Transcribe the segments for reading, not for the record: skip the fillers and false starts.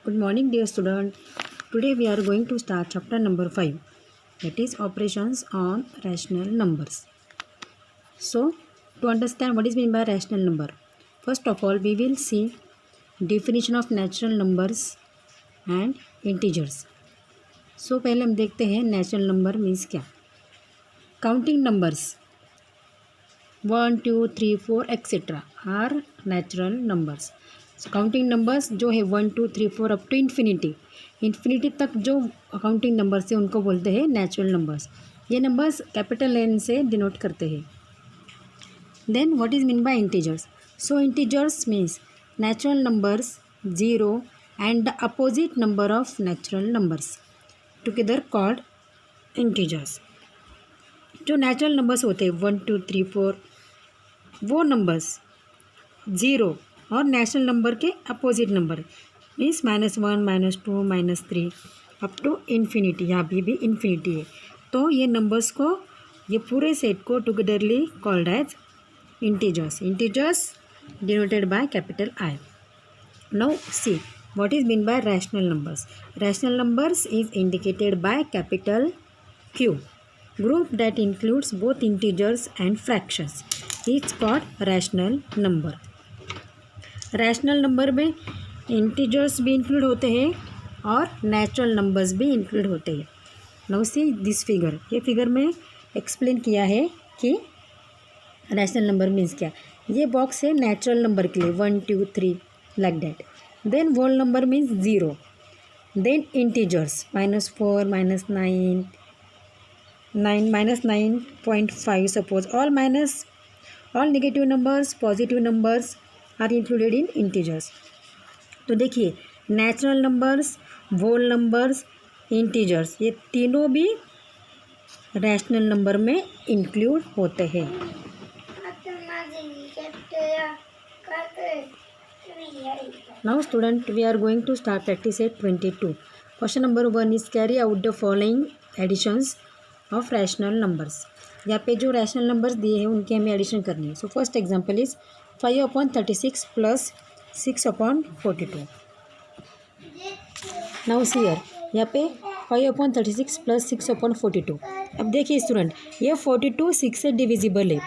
Good morning, dear student. Today we are going to start chapter number 5, that is operations on rational numbers. So, to understand what is meant by rational number, first of all we will see definition of natural numbers and integers. So, पहले हम देखते हैं natural number means क्या. Counting numbers 1, 2, 3, 4 etc. are natural numbers. Counting numbers जो है 1, 2, 3, 4 up to infinity तक जो counting numbers है उनको बोलते हैं नेचुरल नंबर्स. ये नंबर्स कैपिटल एन से डिनोट करते हैं. Then what is mean by integers. So integers means natural numbers 0 and the opposite number of natural numbers together called integers. जो नेचुरल नंबर्स होते हैं 1, 2, 3, 4 वो नंबर्स 0 और नेचुरल नंबर के opposite number means -1, -2, -3 up to infinity. यहाँ भी infinity है. तो ये नंबर्स को ये पूरे सेट को togetherly called as integers. Integers denoted by capital I. Now see what is mean by rational numbers. Rational numbers is indicated by capital Q. Group that includes both integers and fractions is called rational number. Rational number में integers भी include होते हैं और natural numbers भी include होते हैं. Now see this figure. ये figure में एक्सप्लेन किया है कि रैशनल नंबर मीन्स क्या. ये बॉक्स है नेचुरल नंबर के लिए 1, 2, 3 like that. Then whole number means 0. Then integers -4, -9, -9.5 suppose. All negative numbers, positive numbers are included in integers. तो देखिए natural numbers, whole numbers, integers ये तीनों भी रैशनल नंबर में इंक्लूड होते हैं. Now student we are going to start practice at 22. Question number 1 is carry out the following additions of rational numbers. यहाँ पे जो रैशनल नंबर्स दिए हैं उनके हमें एडिशन करनी है. So first example is 5/36 plus 6/42. Now here यहाँ पे 5/36 प्लस 6/42. अब देखिए स्टूडेंट ये 42 6 से डिविजिबल है.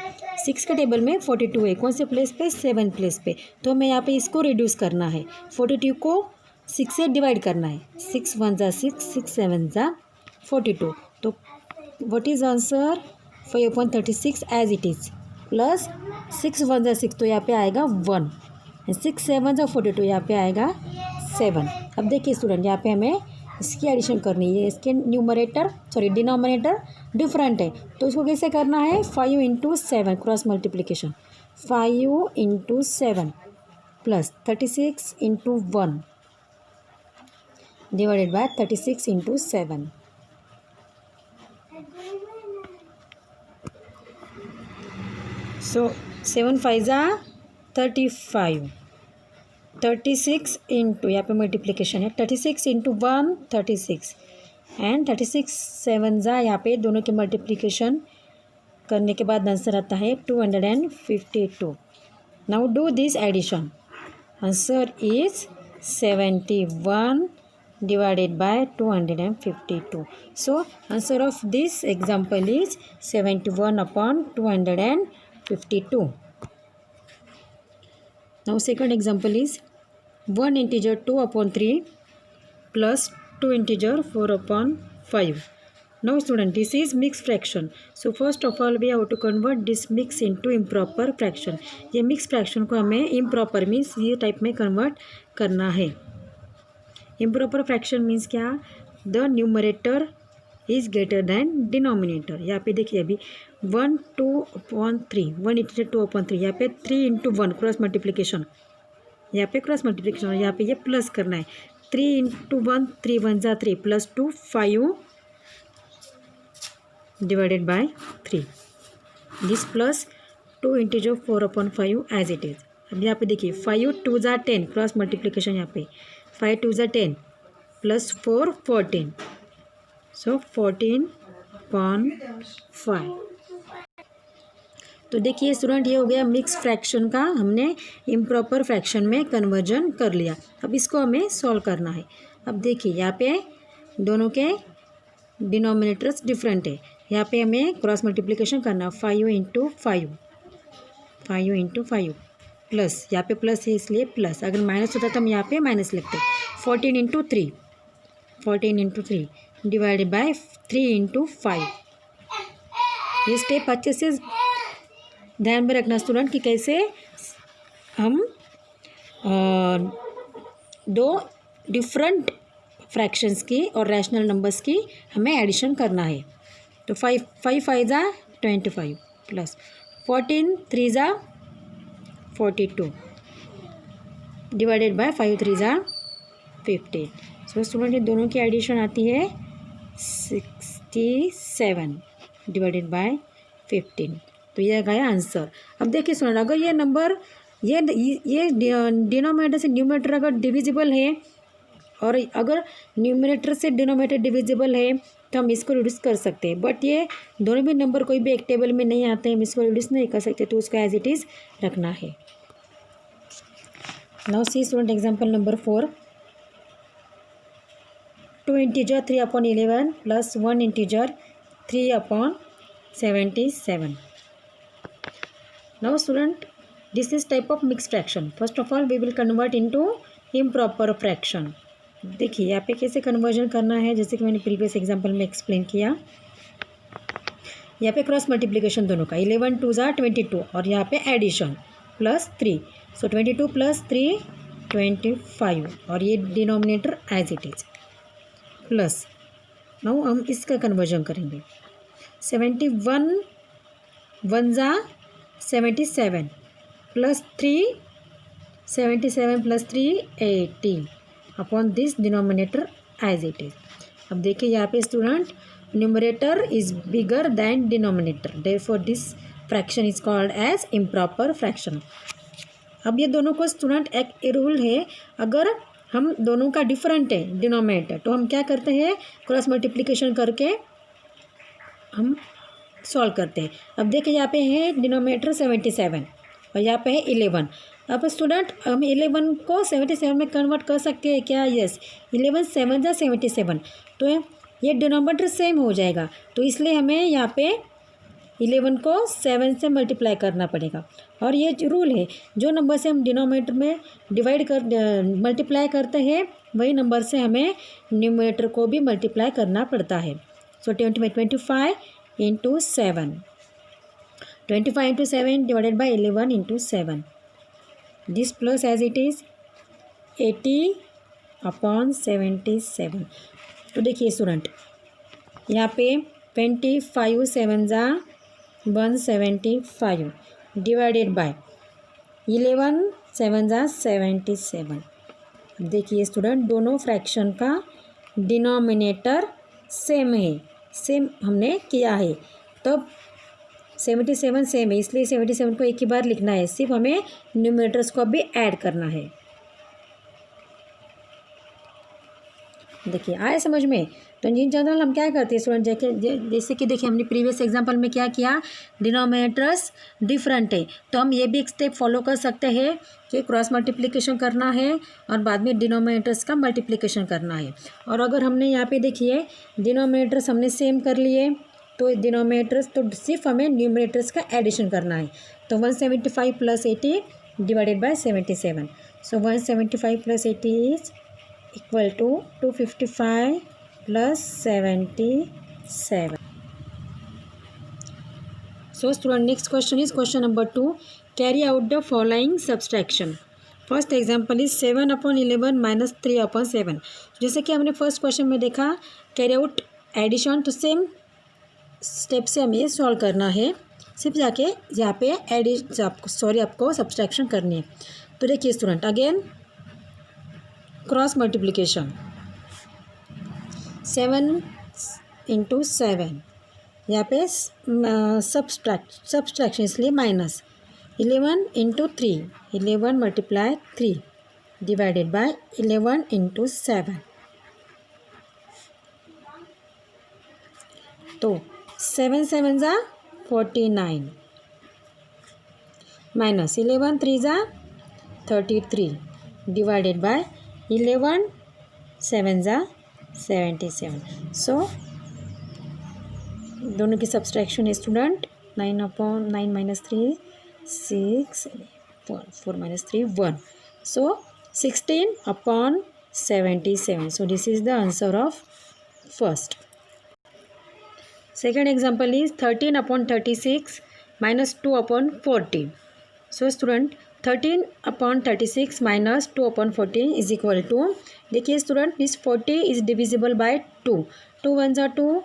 6 के टेबल में 42 है. कौन से प्लेस पे? 7 प्लेस पे. तो हमें यहाँ पे इसको रिड्यूस करना है. 42 को 6 से डिवाइड करना है. 6 1 ज़ा 6, 6 7 ज़ा 42. तो what is answer? 5/36 as it is plus 6 1 ज़ा 6 तो यहाँ पे आएगा 1. 6 7 ज़ा 42 यहाँ पे आएगा 7. अब देखिए स्टूडेंट यहाँ पे हमें इसकी एडिशन करनी है. इसके डिनोमिनेटर डिफरेंट है तो इसको कैसे करना है? 5 × 7 cross multiplication. 5 × 7 plus 36 × 1 divided by 36 × 7. सो 7 5 ज़ा 35. 36 इंटू यहाँ पे मल्टीप्लिकेशन है. 36 × 1 36 एंड 36 7 ज़ा यहाँ पे दोनों के मल्टीप्लिकेशन करने के बाद आंसर आता है 252. Now do this addition. Answer is 71 divided by 252. So answer of this example is 71/252. Now second example is 1 integer 2/3 plus 2 integer 4/5. Now student this is mixed fraction. So first of all we have to convert this mix into improper fraction. ये mixed fraction को हमें improper means ये type में convert करना है. Improper fraction means क्या? The numerator is greater than denominator. यहाँ पे देखिए अभी 1 2/3 1 × 2/3 यहाँ पे 3 × 1 क्रॉस मल्टीप्लिकेशन. यहाँ पे क्रॉस मल्टीप्लिकेशन और यहाँ पे ये प्लस करना है. 3 × 1 3 1 ज़ा 3 plus 2 5 divided by 3. This plus 2 × 4/5 as it is. अब यहाँ पे देखिए 5 2 ज़ा 10 क्रॉस मल्टीप्लिकेशन. यहाँ पे 5 2 ज़ा 10 प्लस 4 14. सो 14/5. तो देखिए स्टूडेंट, ये हो गया मिक्स फ्रैक्शन का, हमने इम्प्रॉपर फ्रैक्शन में कन्वर्जन कर लिया। अब इसको हमें सॉल्व करना है। अब देखिए यहाँ पे दोनों के डिनोमिनेटर्स डिफरेंट है। यहाँ पे हमें क्रॉस मल्टीप्लिकेशन करना, 5 इंटू 5 प्लस, यहाँ पे प्लस है इसलिए प्लस, अगर माइनस होता तो हम यहाँ पे माइनस लिखते। 14 into three divided by 3 into 5। ये स्टेप अच्छे से ध्यान में रखना स्टूडेंट कि कैसे हम दो डिफरेंट फ्रैक्शंस की और रैशनल नंबर्स की हमें एडिशन करना है। तो 5 5 ज़ा 25 प्लस 14 3 ज़ा 42 डिवाइडेड बाय 5 3 ज़ा 15। सो स्टूडेंट, ये दोनों की एडिशन आती है 67 डिवाइडेड बाय 15। तो ये गया आंसर। अब देखिए स्टूडेंट, अगर ये नंबर ये डिनोमिनेटर से न्यूमरेटर अगर डिविजिबल है और अगर न्यूमरेटर से डिनोमिनेटर डिविजिबल है तो हम इसको रिड्यूस कर सकते हैं। बट ये दोनों भी नंबर कोई भी एक टेबल में नहीं आते हैं, हम इसको रिड्यूस नहीं कर सकते, तो उसको एज इट इज़ रखना है। Now see student example number 4। 2 integer 3/11 plus 1 integer 3/77। Now student, this is type of mixed fraction. First of all we will convert into improper fraction. देखिए यहाँ पे कैसे कन्वर्जन करना है, जैसे कि मैंने प्रीवियस एग्जांपल में एक्सप्लेन किया। यहाँ पे क्रॉस मल्टीप्लिकेशन दोनों का 11 2 ज़ा 22 और यहाँ पे एडिशन प्लस 3, सो 22 प्लस 3 25 और ये denominator as it is plus. Now हम इसका कन्वर्जन करेंगे। 71 1 ज़ा 77 plus 3 77 plus 3 80 upon this denominator as it is. अब देखिए यहाँ पे student, numerator is bigger than denominator, therefore this fraction is called as improper fraction. अब ये दोनों को स्टूडेंट एक रूल है, अगर हम दोनों का डिफरेंट है डिनोमिनेटर तो हम क्या करते हैं, क्रॉस मल्टीप्लिकेशन करके हम सॉल्व करते हैं। अब देखिए यहाँ पे है डिनोमिनेटर 77 और यहाँ पे है 11। अब स्टूडेंट हम 11 को 77 में कन्वर्ट कर सकते हैं क्या? यस, 11 7 ज़ा 77, तो ये डिनोमिनेटर सेम हो जाएगा, तो इसलिए हमें यहाँ पे 11 को 7 से मल्टीप्लाई करना पड़ेगा। और ये रूल है, जो नंबर से हम डिनोमिनेटर में मल्टीप्लाई करते हैं वही नंबर से हमें न्यूमरेटर को भी मल्टीप्लाई करना पड़ता है। So 25 into 7, 25 into 7 divided by 11 into 7, this plus as it is 80/77। तो देखिए स्टूडेंट, यहाँ पे 25 7 ज़ा 175 डिवाइडेड बाय 11 7 ज़ा 77। देखिए स्टूडेंट, दोनों फ्रैक्शन का डिनोमिनेटर सेम है, सेम हमने किया है, तब 77 सेम है, इसलिए 77 को एक ही बार लिखना है, सिर्फ हमें न्यूमरेटर्स को भी ऐड करना है। देखिए आए समझ में? तो इन जनरल हम क्या करते हैं स्टूडेंट, जैसे कि देखिए हमने प्रीवियस एग्जांपल में क्या किया, डिनोमिनेटर्स डिफरेंट है, तो हम ये भी एक स्टेप फॉलो कर सकते हैं कि क्रॉस मल्टीप्लिकेशन करना है और बाद में डिनोमिनेटर्स का मल्टीप्लिकेशन करना है। और अगर हमने यहाँ पे देखिए डिनोमिनेटर्स हमने सेम कर लिए, तो डिनोमिनेटर्स तो सिर्फ हमें न्यूमरेटर्स का एडिशन करना है। तो 175 plus 80 divided by 77, so 175 plus 80 is equal to 255 plus 77। So student, next question is question number 2. Carry out the following subtraction. First example is 7/11 minus 3/7. जैसे कि हमने फर्स्ट क्वेश्चन में देखा कैरी आउट एडिशन, तो same step से हमें solve करना है, सिर्फ जाके यहाँ पे आपको सब्सट्रैक्शन करनी है। तो देखिए student, again cross multiplication 7 into 7, यहाँ पे सब्सट्रैक्शन इसलिए minus 11 into 3, 11 multiply 3 divided by 11 into 7। तो 7 7 ज़ा 49 minus 11 3 जा 33 divided by 11 7 जा 77. So दोनों की सब्सट्रैक्शन है student. 9 upon 9 minus 3 6 4 minus 3 1. So 16 upon 77. So this is the answer of first. Second example is 13 upon 36 minus 2 upon 40. So student 13 upon 36 minus 2 upon 40 is equal to, देखिए student this 40 is divisible by 2. 2 1s are 2,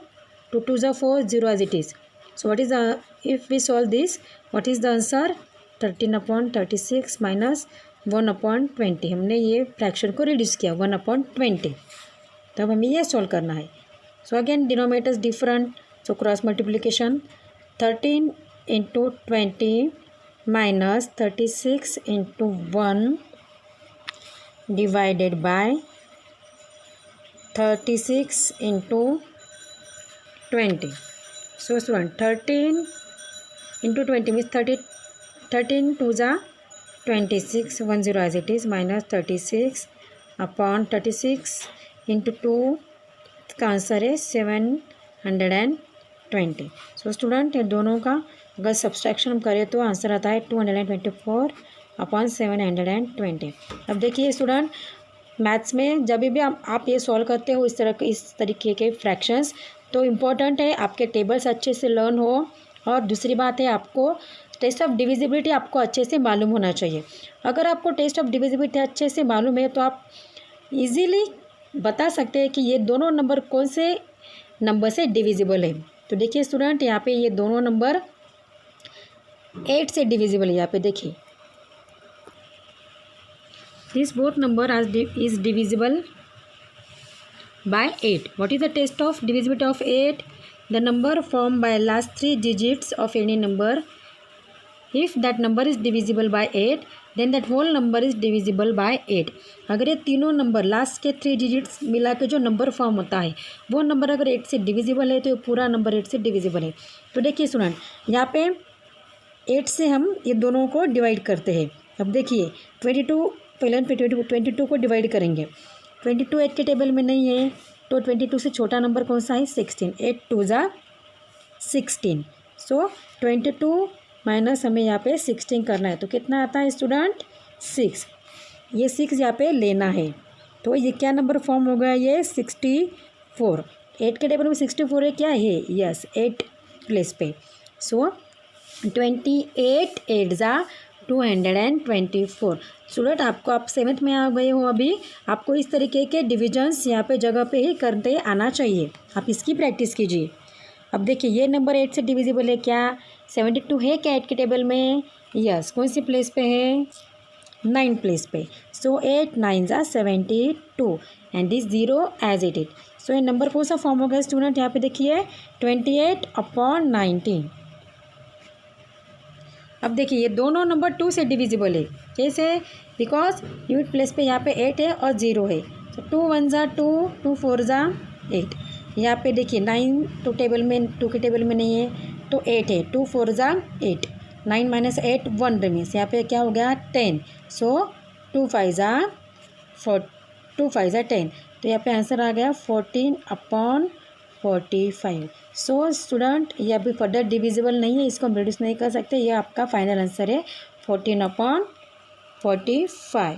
2 2s are 4, 0 as it is. So what is the, if we solve this, what is the answer? 13 upon 36 minus 1 upon 20. हमने ये fraction को reduce किया 1 upon 20. तो अब हमें ये solve करना है. So again denominators different, so cross multiplication 13 into 20 minus 36 into 1 divided by 36 into 20. So student 13 into 20 means 13 2 जा 26 1 0 as it is minus 36 upon 36 into 2 का आंसर है 720. सो स्टूडेंट ये दोनों का अगर सब्सट्रैक्शन हम करें तो आंसर आता है 224 अपॉन 720. अब देखिए स्टूडेंट मैथ्स में जब भी आप ये सॉल्व करते हो इस तरीके के फ्रैक्शंस, तो इम्पोर्टेंट है आपके टेबल्स अच्छे से लर्न हो, और दूसरी बात है आपको टेस्ट ऑफ डिविजिबिलिटी आपको अच्छे से मालूम होना चाहिए. अगर आपको टेस्ट ऑफ डिविजिबिलिटी अच्छे से मालूम है तो आप इजीली बता सकते हैं कि ये दोनों नंबर कौन से नंबर से डिविजिबल है. तो देखिए स्टूडेंट यहाँ पे ये दोनों नंबर 8 से डिविजिबल है. यहाँ पे देखिए this both number is divisible by 8. What is the test of divisibility of 8? The number formed by last 3 digits of any number, if that number is divisible by 8, then that whole number is divisible by 8. अगर ये तीनों number last के 3 digits मिला के जो number form होता है वो नंबर अगर 8 से डिविजिबल है तो ये पूरा नंबर 8 से डिविजिबल है. तो देखिए स्टूडेंट यहाँ पे 8 से हम ये दोनों को डिवाइड करते हैं. अब देखिए 22 पहले हम 22 को डिवाइड करेंगे. 22 8 के टेबल में नहीं है तो 22 से छोटा नंबर कौन सा है 16. 8 2 जा 16. सो 22 माइनस हमें यहाँ पे 16 करना है तो कितना आता है स्टूडेंट 6. ये 6 यहाँ पे लेना है तो ये क्या नंबर फॉर्म हो गया ये 64. 8 के टेबल में 64 है क्या है यस 8 प्लेस पे. सो 28 8 जा 224. स्टूडेंट आपको आप 7th में आ गए हो अभी, आपको इस तरीके के डिविजन्स यहाँ पे जगह पे ही करते आना चाहिए. आप इसकी प्रैक्टिस कीजिए. अब देखिए ये नंबर 8 से डिविजिबल है क्या 72 है क्या 8 के टेबल में यस. कौन सी प्लेस पे है 9 प्लेस पे. सो 8 9 जा 72 and this 0 as it is. So ये नंबर कौन सा फॉर्म हो गया स्टूडेंट यहाँ पे देखिए 28 अपॉन 19. अब देखिए ये दोनों नंबर 2 से डिविजिबल है. कैसे बिकॉज यूनिट प्लेस पे यहाँ पे 8 है और 0 है. तो 2 1 जा 2 2 4 जा 8. यहाँ पे देखिए 9 2 के टेबल में नहीं है तो 8 है 2 4 जा 8. 9 माइनस 8 1 रिमीन्स. यहाँ पे क्या हो गया 10. सो 2 5 जा 10. तो यहाँ पे आंसर आ गया 14 अपॉन 45. सो स्टूडेंट ये अभी फर्दर डिविजिबल नहीं है, इसको हम रिड्यूस नहीं कर सकते. ये आपका फाइनल आंसर है 14 upon 45.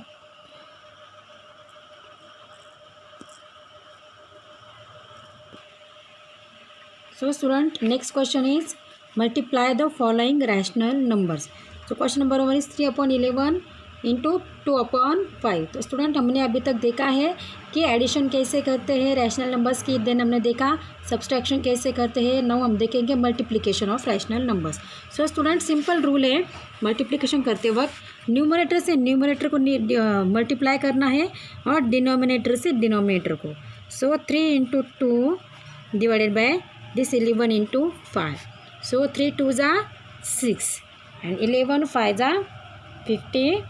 So student next question is multiply the following rational numbers. तो question number 1 is 3 upon 11 into 2 upon 5. तो स्टूडेंट हमने अभी तक देखा है कि एडिशन कैसे करते हैं रैशनल नंबर्स की, देन हमने देखा सब्सट्रैक्शन कैसे करते हैं. नाउ हम देखेंगे multiplication of rational numbers. So student simple rule है मल्टीप्लिकेशन करते वक्त न्यूमरेटर से न्यूमरेटर को मल्टीप्लाई करना है और डिनोमिनेटर से डिनोमिनेटर को. सो 3 into 2 divided by this 11 into 5. सो 3 2 जा 6 एंड 11 5 जा 55.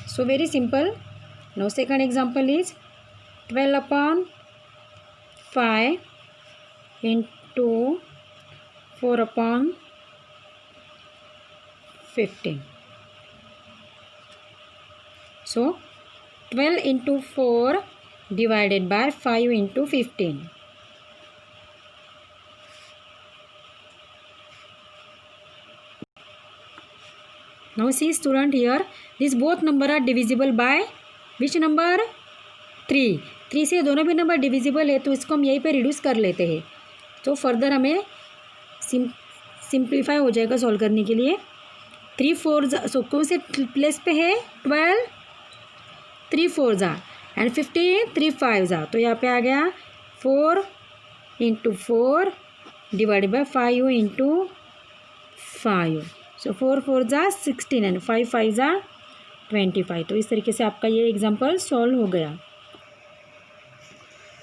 So very simple. Now second example is 12 upon 5 into 4 upon 15. So 12 into 4 divided by 5 into 15. Now see student here, these both number are divisible by which number? 3. 3 से दोनों भी number divisible है, तो इसको हम यहीं पे रिड्यूस कर लेते हैं. तो फर्दर हमें सिंप्लीफाई हो जाएगा सॉल्व करने के लिए. 3 4 सो कौन से प्लेस पे है? 12. 3 4 जा एंड 15 3 5 जा, तो यहाँ पे आ गया 4 इंटू 4 डिवाइड बाई 5 इंटू 5. सो 4 4 जा 16 एंड 5 5 जा 25. तो इस तरीके से आपका ये एग्जाम्पल सॉल्व हो गया.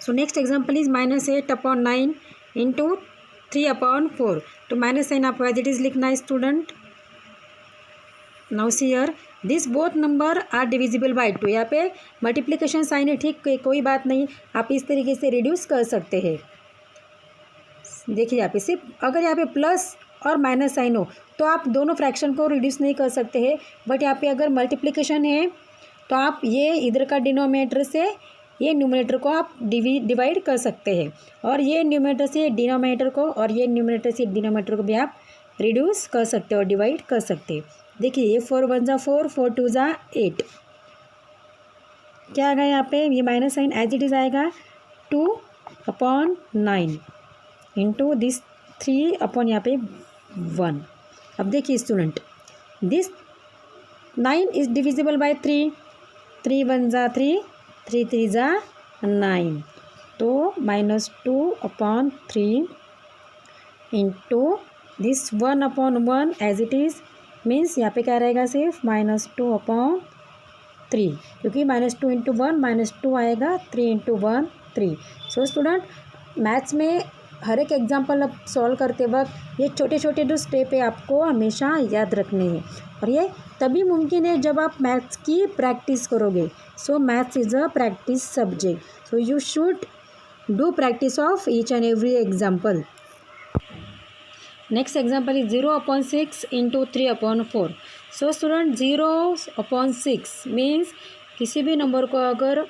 So next example is -8/9 into 3/4. तो माइनस साइन आपको एज इट इज़ लिखना है student. Now see here, this both number are divisible by 2. यहाँ पे मल्टीप्लिकेशन साइन है, ठीक, कोई बात नहीं, आप इस तरीके से रिड्यूस कर सकते हैं. देखिए यहाँ पे सिर्फ अगर यहाँ पे प्लस और माइनस साइन हो तो आप दोनों फ्रैक्शन को रिड्यूस नहीं कर सकते हैं. बट यहाँ पे अगर मल्टीप्लिकेशन है तो आप ये इधर का डिनोमिनेटर से ये न्यूमरेटर को आप डिवाइड कर सकते हैं, और ये न्यूमरेटर से डिनोमिनेटर को और ये न्यूमरेटर से डिनोमिनेटर को भी आप रिड्यूस कर सकते हो और डिवाइड कर सकते हैं. देखिए ये 4 1 जा 4 4 2 जा 8. क्या आ गया यहाँ पे? ये minus sign as it is आएगा 2/9 इंटू दिस 3 यहाँ पे 1. अब देखिए student, this 9 is divisible by 3. 3 1 जा 3 3 3 जा 9. तो -2/3 into this 1/1 as it is means यहाँ पे क्या रहेगा? सिर्फ -2/3, क्योंकि -2 इंटू 1 -2 आएगा, 3 इंटू 1 3. सो स्टूडेंट, मैथ्स में हर एक एग्जाम्पल अब सॉल्व करते वक्त ये छोटे छोटे जो स्टेप है आपको हमेशा याद रखने हैं, और ये तभी मुमकिन है जब आप मैथ्स की प्रैक्टिस करोगे. सो maths is a practice subject, so you should do practice of each and every example. Next example is 0/6 into 3/4. So student, 0/6 means किसी भी नंबर को अगर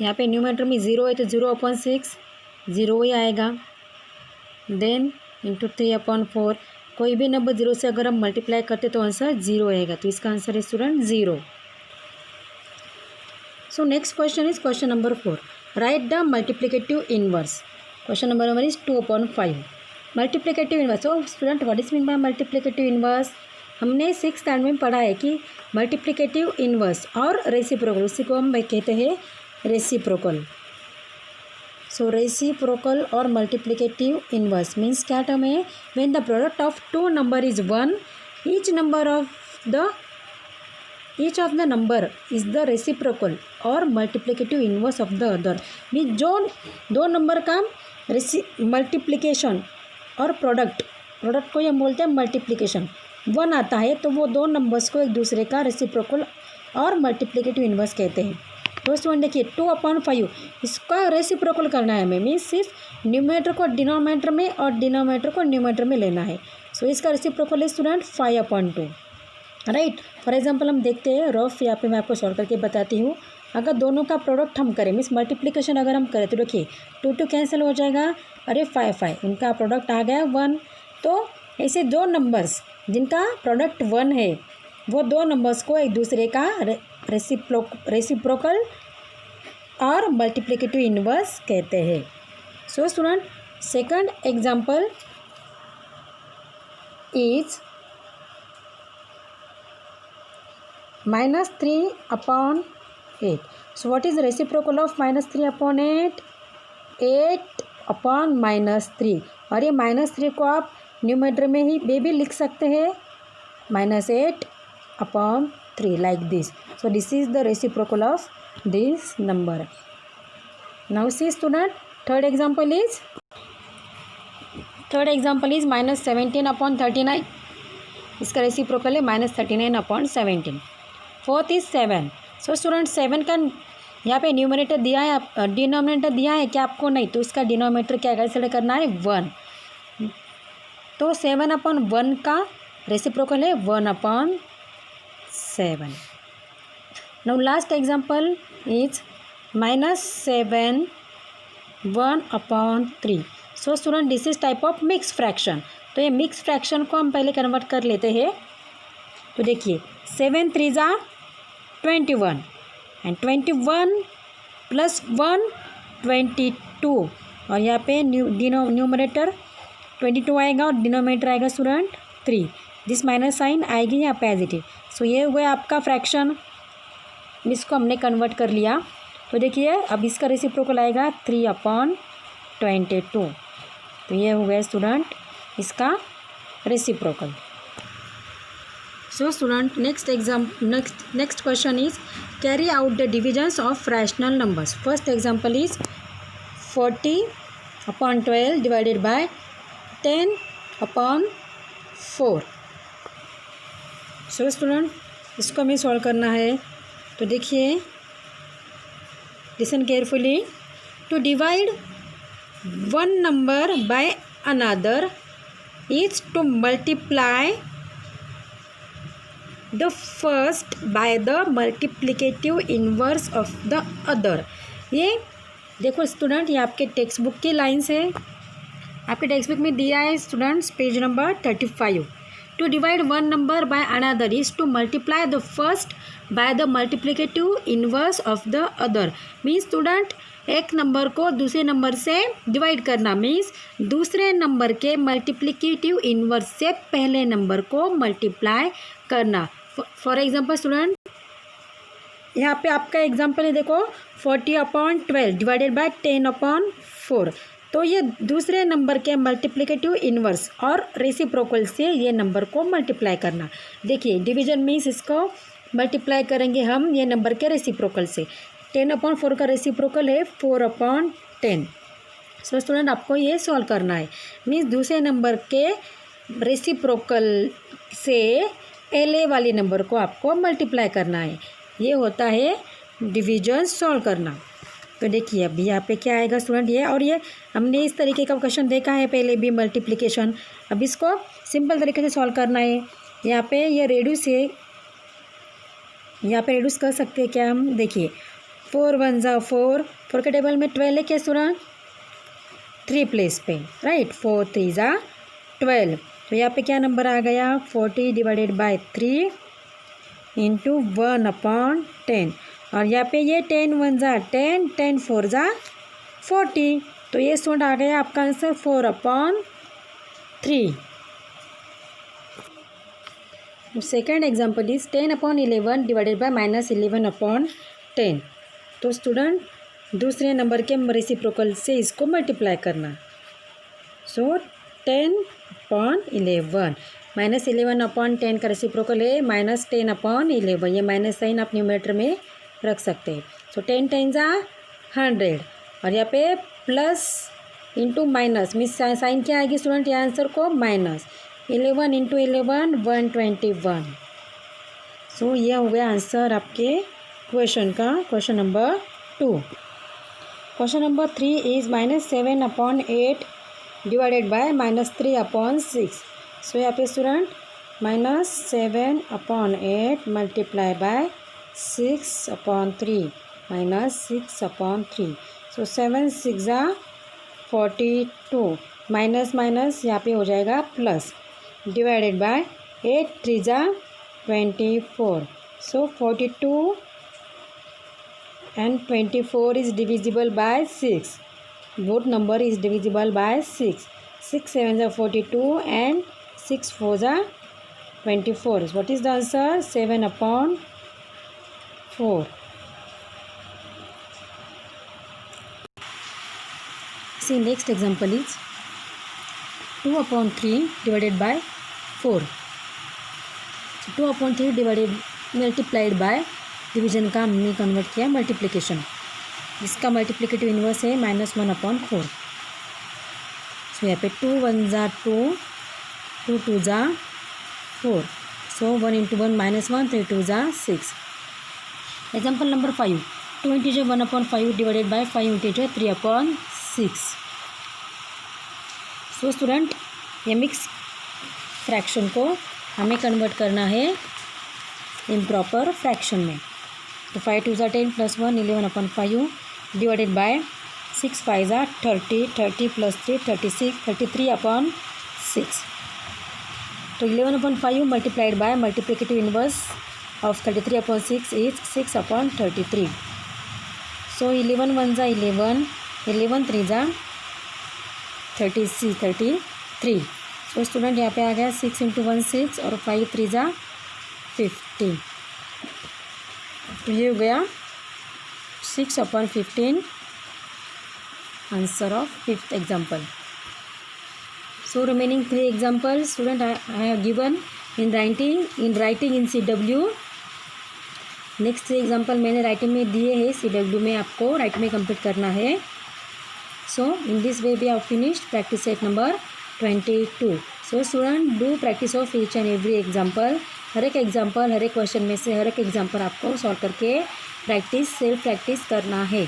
यहाँ पे न्यूमरेटर में 0 है तो 0/6 0 ही आएगा. देन इंटू 3/4, कोई भी नंबर 0 से अगर हम मल्टीप्लाई करते तो आंसर 0 आएगा. तो इसका आंसर है student 0. So next question is question number 4. Right the multiplicative inverse. Question number 1 is 2/5. Multiplicative inverse. So student, what is mean bye multiplicative inverse? हमने 6th स्टैंडर्ड में पढ़ा है कि मल्टीप्लिकेटिव इनवर्स और रेसिप्रोकल, उसी को हम कहते हैं रेसिप्रोकल. सो रेसिप्रोकल और मल्टीप्लिकेटिव इनवर्स मीन्स क्या टर्म है? When the product of 2 number is 1, each of the number is the reciprocal और multiplicative inverse of the other. Means जो दो नंबर का मल्टीप्लिकेशन और प्रोडक्ट को हम बोलते हैं मल्टीप्लिकेशन, 1 आता है तो वो दो नंबर्स को एक दूसरे का रेसिप्रोकल और मल्टीप्लिकेटिव इनवर्स कहते हैं. तो स्टूडेंट देखिए 2/5 इसका रेसिप्रोकल करना है हमें, मीन्स सिर्फ न्यूमरेटर को डिनोमिनेटर में और डिनोमिनेटर को न्यूमरेटर में लेना है. सो इसका रेसिप्रोकल है स्टूडेंट 5/2. राइट. फॉर एग्जांपल हम देखते हैं रफ, यहाँ पे मैं आपको सॉल्व करके बताती हूँ. अगर दोनों का प्रोडक्ट हम करें मीन्स मल्टीप्लिकेशन अगर हम करें तो देखिए 2 2 कैंसिल हो जाएगा, अरे 5 5, उनका प्रोडक्ट आ गया 1. तो ऐसे दो नंबर्स जिनका प्रोडक्ट 1 है वो दो नंबर्स को एक दूसरे का रेसिप्रोकल और मल्टीप्लिकेटिव इनवर्स कहते हैं. So student, second example is -3/8. So what is reciprocal of -3/8? 8/-3. और ये -3 को आप न्यूमरेटर में ही भी लिख सकते हैं, -8/3 like this. So this is the reciprocal of this number. Now see student, third example is -17/39. इसका रेसिप्रोकल है -39/17. Fourth is 7. सो स्टूडेंट 7 का यहाँ पे न्यूमरेटर दिया है, डिनोमिनेटर दिया है क्या आपको? नहीं. तो इसका डिनोमिनेटर क्या कंसिडर करना है? 1. तो 7/1 का रेसिप्रोकल है 1/7. Now last example is -7 1/3. So student, this is type of mixed fraction. तो ये मिक्स फ्रैक्शन को हम पहले कन्वर्ट कर लेते हैं. तो देखिए 7 3 जा 21 एंड 21 + 1 22 और यहाँ पे न्यूमरेटर 22 आएगा और डिनोमिनेटर आएगा स्टूडेंट 3. जिस माइनस साइन आएगी यहाँ पे एज इट इज. सो ये हुआ आपका फ्रैक्शन, इसको हमने कन्वर्ट कर लिया. तो देखिए अब इसका रेसिप्रोकल आएगा 3/22. तो ये हो गया स्टूडेंट इसका reciprocal. So student next question is carry out the divisions of rational numbers. First example is 40/12 divided by 10/4. So student इसको हमें सॉल्व करना है. तो देखिए listen carefully. To divide one number by another is to multiply the first by the multiplicative inverse of the other. ये देखो student, ये आपके टेक्स्ट बुक की लाइन्स है. आपके टेक्स्ट बुक में दिया है students page number 35. To divide one number by another is to multiply the first by the multiplicative inverse of the other. Means student एक नंबर को दूसरे नंबर से डिवाइड करना मीन्स दूसरे नंबर के मल्टीप्लिकेटिव इनवर्स से पहले नंबर को मल्टीप्लाई करना. फॉर एग्जाम्पल स्टूडेंट यहाँ पे आपका एग्जाम्पल है देखो 40/12 डिवाइडेड बाय 10/4. तो ये दूसरे नंबर के मल्टीप्लिकेटिव इनवर्स और रेसिप्रोकल से ये नंबर को मल्टीप्लाई करना. देखिए डिवीजन मीन्स इसको मल्टीप्लाई करेंगे हम ये नंबर के रेसिप्रोकल से. 10/4 का रेसिप्रोकल है 4/10. सो स्टूडेंट आपको ये सॉल्व करना है. मीन्स दूसरे नंबर के रेसिप्रोकल से पहले वाले नंबर को आपको मल्टीप्लाई करना है. ये होता है डिवीजन सॉल्व करना. तो देखिए अभी यहाँ पे क्या आएगा स्टूडेंट ये, और ये हमने इस तरीके का क्वेश्चन देखा है पहले भी मल्टीप्लिकेशन. अब इसको सिंपल तरीके से सॉल्व करना है. यहाँ पे ये रेड्यूस है, यहाँ पे रेड्यूस कर सकते हैं क्या हम. देखिए 4 1 जा 4 के टेबल में 12 है क्या स्टूडेंट 3 प्लेस पे राइट. 4 3 जा 12. तो यहाँ पे क्या नंबर आ गया 40 डिवाइडेड बाय 3 इंटू 1/10. और यहाँ पे ये 10 1 जा 10 10 4 जा 40. तो ये स्टूडेंट आ गया आपका answer 4/3. Second example is 10/11 divided by -11/10. तो स्टूडेंट दूसरे नंबर के रेसिप्रोकल से इसको मल्टीप्लाई करना. सो 10/11 -11/10 का रेसिप्रोकल है -10/11. ये माइनस साइन आप न्यूमरेटर में रख सकते हैं. सो 10 10 जा 100 और यहाँ पे plus into minus means sign क्या आएगी स्टूडेंट ये आंसर को माइनस. 11 इंटू 11 121. सो ये हो गया आंसर आपके क्वेश्चन का. Question number 2. Question number 3 is -7/8 divided by -3/6. सो यहाँ पे स्टूडेंट -7/8 मल्टीप्लाई बाय 6/3 -6/3. सो 7 6 जा 42 माइनस माइनस यहाँ पे हो जाएगा प्लस डिवाइडेड बाय 8 3 जा 24. सो 42 and 24 is divisible by 6. Both number is divisible by 6. 6 7 are 42 and 6 4 are 24. What is the answer? 7/4. See next example is 2/3 divided by 4. So 2/3 divided multiplied by division का हमने convert किया multiplication. इसका multiplicative inverse है -1/4. सो यहाँ पे 2 1 जा 2 2 2 जा 4. सो 1 into 1 -1 3 2 जा 6. Example number 5 2 integer 1/5 divided by 5 integer 3/6. So student ये मिक्स फ्रैक्शन को हमें कन्वर्ट करना है इम्प्रॉपर फ्रैक्शन में। तो 5 2 10 + 1 11/5 डिवाइडेड बाय 6 5 30 30 + 3 36 33/6। तो 11/5 multiplied by multiplicative inverse of 33/6 is 6/33। सो 11 1 ज़ा 11, 11 3 ज़ा 33। सो स्टूडेंट यहाँ पे आ गया 6 × 1 6 और 5 3 ज़ा 15। तो ये हो गया 6/15 answer of 5th example. So remaining 3 examples student I have given in writing in CW। Next 3 example मैंने राइटिंग में दिए हैं, CW में आपको राइटिंग में कंप्लीट करना है। So in this way we have finished practice set number 22। So student do practice of each and every example. हर एक एग्जाम्पल, हर एक क्वेश्चन में से हर एक एग्जाम्पल आपको सॉल्व करके सेल्फ प्रैक्टिस करना है।